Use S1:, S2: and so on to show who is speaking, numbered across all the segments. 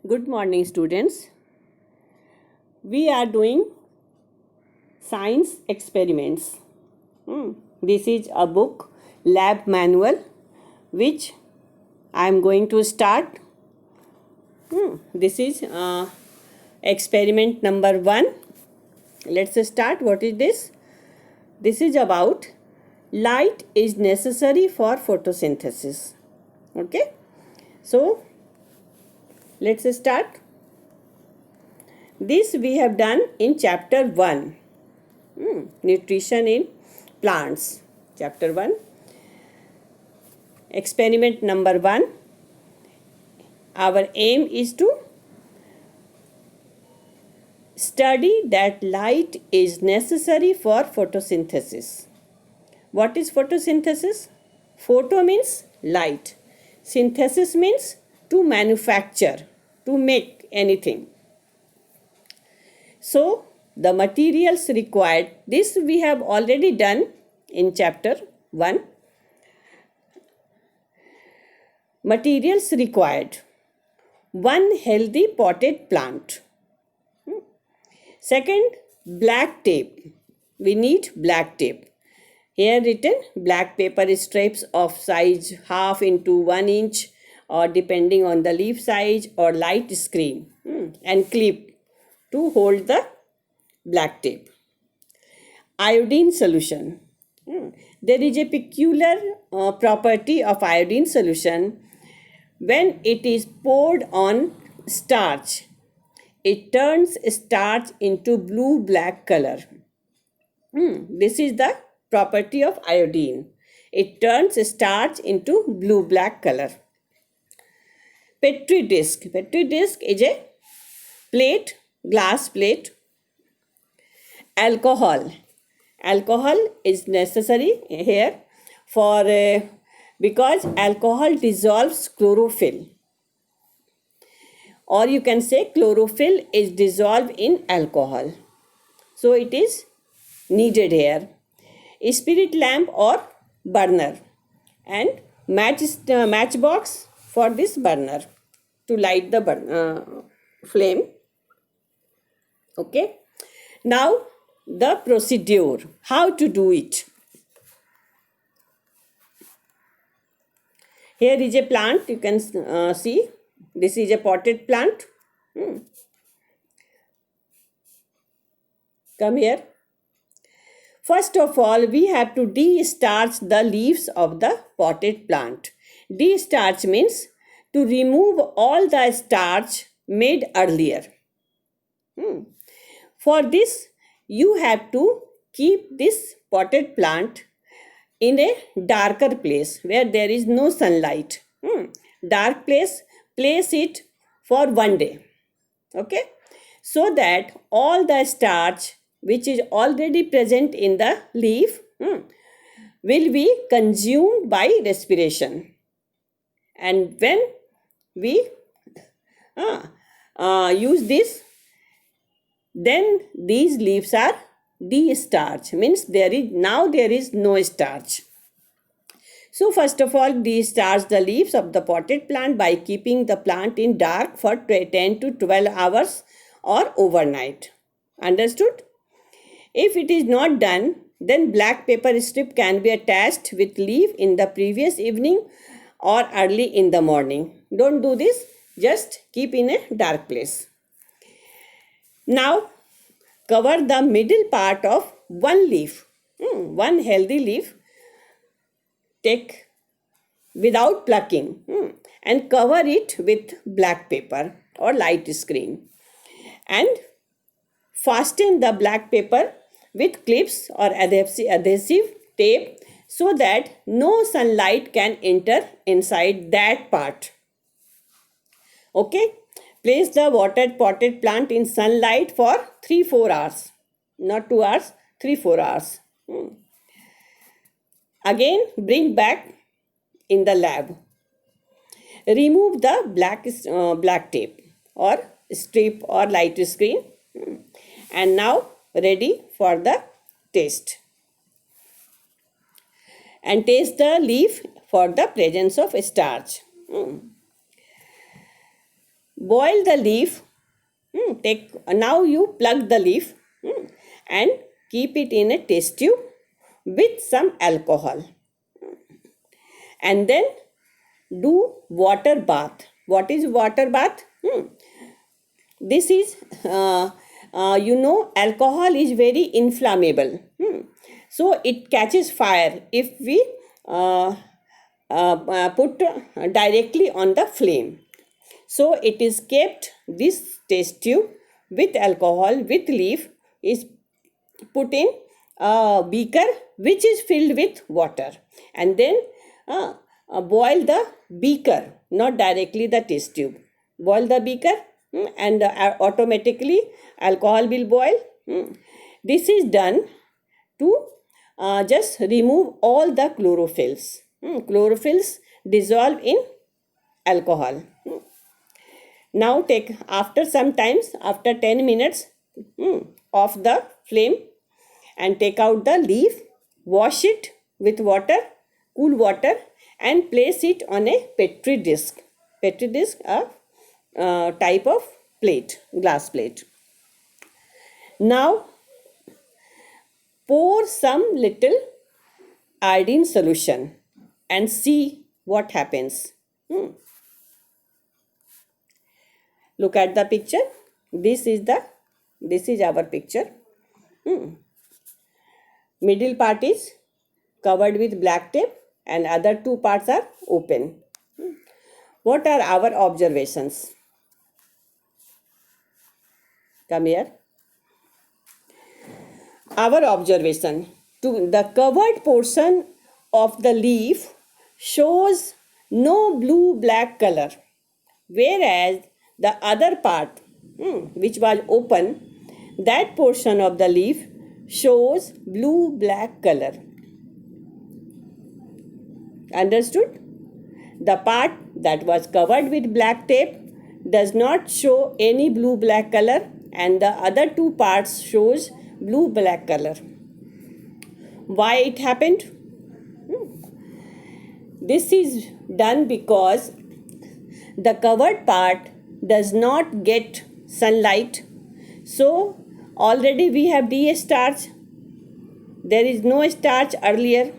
S1: Good morning, students. We are doing science experiments. This is a book, lab manual, which I am going to start. This is experiment number 1. Let's start. What is this? This is about light is necessary for photosynthesis. Okay. So, let's start. This we have done in chapter 1. Nutrition in plants. Chapter 1. Experiment number 1. Our aim is to study that light is necessary for photosynthesis. What is photosynthesis? Photo means light. Synthesis means to manufacture, to make anything. So, the materials required, this we have already done in chapter 1. Materials required. 1 healthy potted plant. Second, black tape. We need black tape. Here written black paper strips of size half into 1 inch or depending on the leaf size or light screen and clip to hold the black tape. Iodine solution. There is a peculiar property of iodine solution. When it is poured on starch, it turns starch into blue-black color. This is the property of iodine. It turns starch into blue-black color. Petri disk. Petri disk is a plate, glass plate. Alcohol. Alcohol is necessary here for because alcohol dissolves chlorophyll. Or you can say chlorophyll is dissolved in alcohol. So it is needed here. A spirit lamp or burner and matchbox for this burner to light the flame. Okay. Now the procedure, how to do it. Here is a plant, you can see. This is a potted plant. Come here. First of all, we have to de-starch the leaves of the potted plant. De-starch means to remove all the starch made earlier. For this, you have to keep this potted plant in a darker place where there is no sunlight. Dark place, place it for 1 day. Okay. So that all the starch which is already present in the leaf will be consumed by respiration. And when we use this, then these leaves are de-starch, means there is no starch. So first of all, de-starch the leaves of the potted plant by keeping the plant in dark for 10 to 12 hours or overnight. Understood? If it is not done, then black paper strip can be attached with leaf in the previous evening or early in the morning. Don't do this, just keep in a dark place. Now, cover the middle part of 1 leaf, 1 healthy leaf, take without plucking and cover it with black paper or light screen and fasten the black paper with clips or adhesive tape so that no sunlight can enter inside that part. Okay. Place the watered potted plant in sunlight for 3-4 hours. Not 2 hours, 3-4 hours. Again, bring back in the lab. Remove the black tape or strip or light screen. And now ready for the taste. And taste the leaf for the presence of starch. boil the leaf. Now you plug the leaf and keep it in a test tube with some alcohol, and then do water bath. What is water bath? This is alcohol is very inflammable. So it catches fire if we put directly on the flame. So it is kept, this test tube with alcohol with leaf is put in a beaker which is filled with water, and then boil the beaker, not directly the test tube. Boil the beaker and automatically alcohol will boil. This is done to just remove all the chlorophylls. Chlorophylls dissolve in alcohol. Now take, after some times, after 10 minutes, off the flame and take out the leaf, wash it with water, cool water, and place it on a petri dish. Petri dish, a type of plate, glass plate. Now pour some little iodine solution and see what happens. Look at the picture. This is our picture. Middle part is covered with black tape and other two parts are open. What are our observations? Come here. Our observation, to the covered portion of the leaf shows no blue-black color, whereas the other part, which was open, that portion of the leaf shows blue-black color. Understood? The part that was covered with black tape does not show any blue-black color, and the other two parts shows blue-black color. Why it happened? This is done because the covered part does not get sunlight. So already we have D-starch. There is no starch earlier.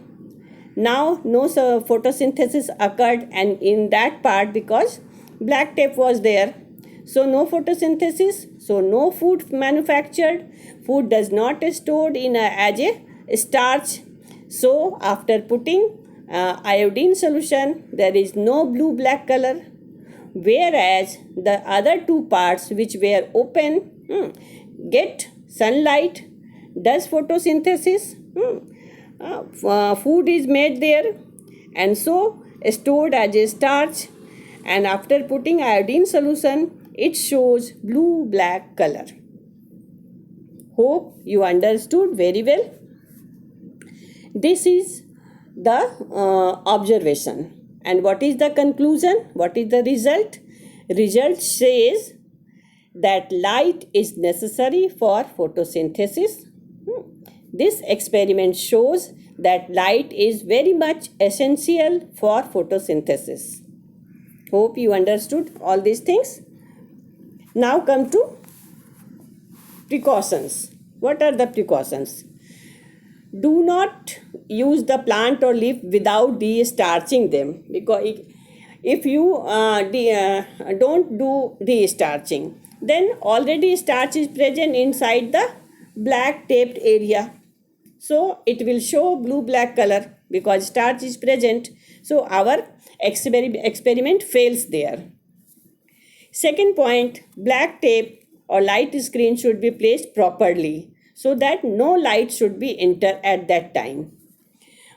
S1: Now no photosynthesis occurred, and in that part, because black tape was there, so no photosynthesis, so no food manufactured. Food does not stored in as a starch. So after putting iodine solution, there is no blue-black color, whereas the other two parts which were open get sunlight, does photosynthesis, food is made there, and so stored as a starch, and after putting iodine solution it shows blue-black color. Hope you understood very well. This is the observation. And what is the conclusion? What is the result? Result says that light is necessary for photosynthesis. This experiment shows that light is very much essential for photosynthesis. Hope you understood all these things. Now come to precautions. What are the precautions? Do not use the plant or leaf without de-starching them, because if you don't do de-starching, then already starch is present inside the black taped area. So it will show blue-black color because starch is present. So our experiment fails there. Second point, black tape or light screen should be placed properly so that no light should be enter at that time.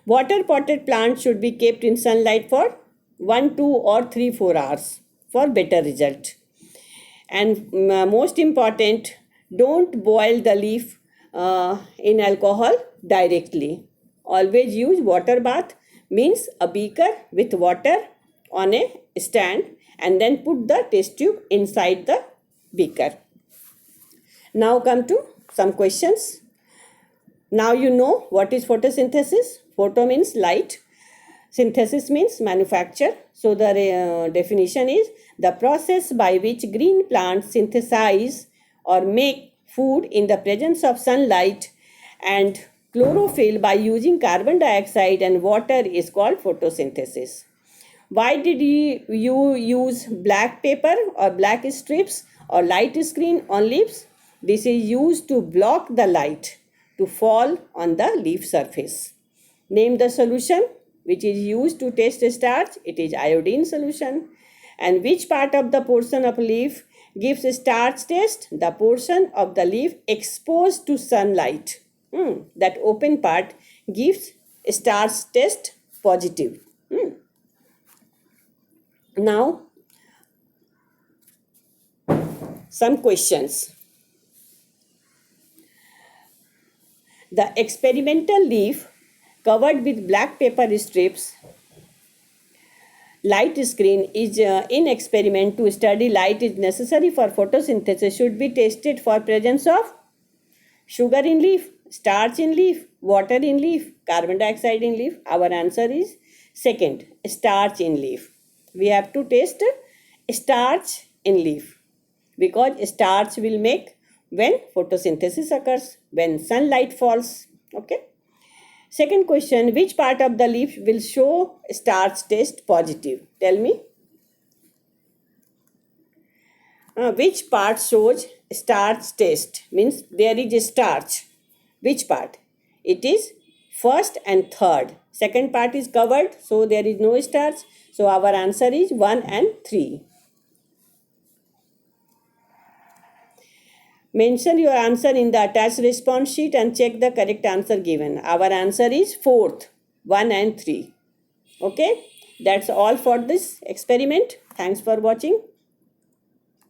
S1: Water potted plants should be kept in sunlight for 1, 2 or 3, 4 hours for better result. And most important, don't boil the leaf in alcohol directly. Always use water bath, means a beaker with water on a stand, and then put the test tube inside the beaker. Now come to some questions. Now you know what is photosynthesis. Photo means light. Synthesis means manufacture. So the definition is the process by which green plants synthesize or make food in the presence of sunlight and chlorophyll by using carbon dioxide and water is called photosynthesis. Why did you use black paper or black strips or light screen on leaves? This is used to block the light to fall on the leaf surface. Name the solution which is used to test starch. It is iodine solution. And which part of the portion of leaf gives starch taste? The portion of the leaf exposed to sunlight. That open part gives starch taste positive. Now, some questions. The experimental leaf covered with black paper strips light screen is in experiment to study light is necessary for photosynthesis should be tested for presence of sugar in leaf, starch in leaf, water in leaf, carbon dioxide in leaf. Our answer is second, starch in leaf. We have to test starch in leaf because starch will make when photosynthesis occurs, when sunlight falls. Okay. Second question, which part of the leaf will show starch taste positive? Tell me. Which part shows starch taste? Means there is a starch. Which part? It is first and third. Second part is covered, so there is no starch. So our answer is 1 and 3. Mention your answer in the attached response sheet and check the correct answer given. Our answer is 4th, 1 and 3. Okay, that's all for this experiment. Thanks for watching.